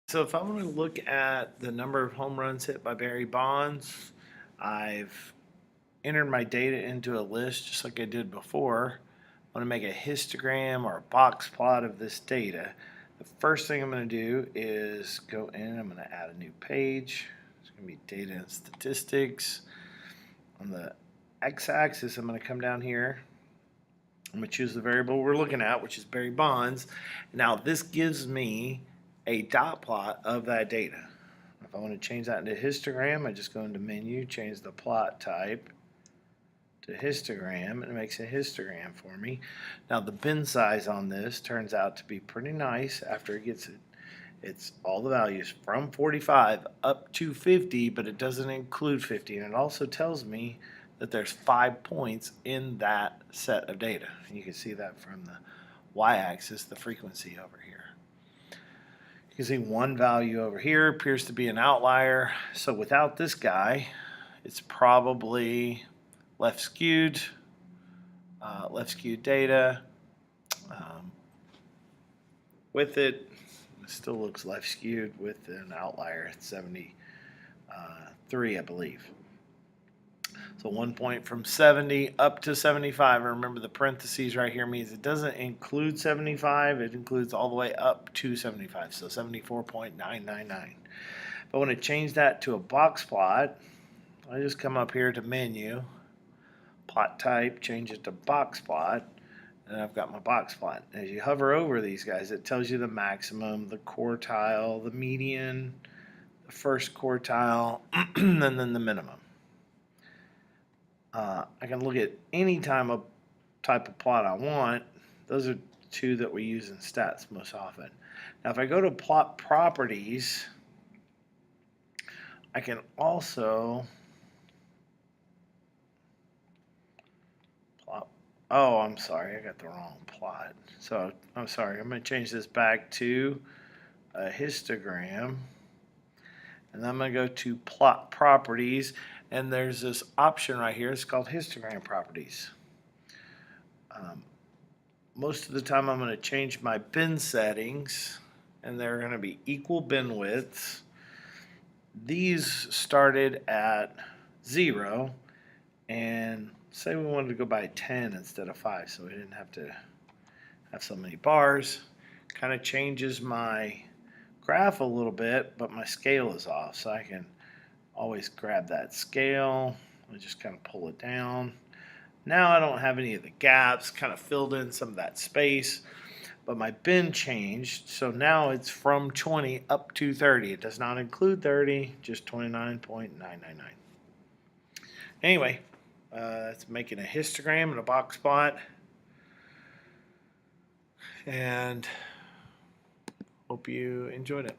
So if I want to look at the number of home runs hit by Barry Bonds, I've entered my data into a list just like I did before. I want to make a histogram or a box plot of this data. The first thing I'm going to do is go in, I'm going to add a new page. It's going to be data and statistics. On the x-axis, I'm going to come down here. I'm going to choose the variable we're looking at, which is Barry Bonds. Now this gives me a dot plot of that data. If I want to change that into histogram, I just go into menu, change the plot type to histogram, and it makes a histogram for me. Now the bin size on this turns out to be pretty nice after it gets it. It's all the values from 45 up to 50, but it doesn't include 50. And it also tells me that there's 5 points in that set of data. And you can see that from the y-axis, the frequency over here. You can see one value over here appears to be an outlier. So without this guy, it's probably left skewed data. With it still looks left skewed with an outlier at 73, I believe. So 1 point from 70 up to 75. Remember the parentheses right here means it doesn't include 75. It includes all the way up to 75. So 74.999. If I want to change that to a box plot, I just come up here to menu, plot type, change it to box plot, and I've got my box plot. As you hover over these guys, it tells you the maximum, the quartile, the median, the first quartile, and then the minimum. I can look at any type of plot I want. Those are two that we use in stats most often. Now if I go to plot properties, I can also plot. Oh, I'm sorry, I got the wrong plot. So I'm sorry, I'm going to change this back to a histogram. And then I'm going to go to plot properties, and there's this option right here. It's called histogram properties. Most of the time I'm going to change my bin settings, and they're going to be equal bin widths. These started at 0, and say we wanted to go by 10 instead of 5, so we didn't have to have so many bars. Kind of changes my graph a little bit, but my scale is off, so I can always grab that scale and just kind of pull it down. Now I don't have any of the gaps, kind of filled in some of that space, but my bin changed, so now it's from 20 up to 30. It does not include 30, just 29.999. Anyway, it's making a histogram and a box plot, and hope you enjoyed it.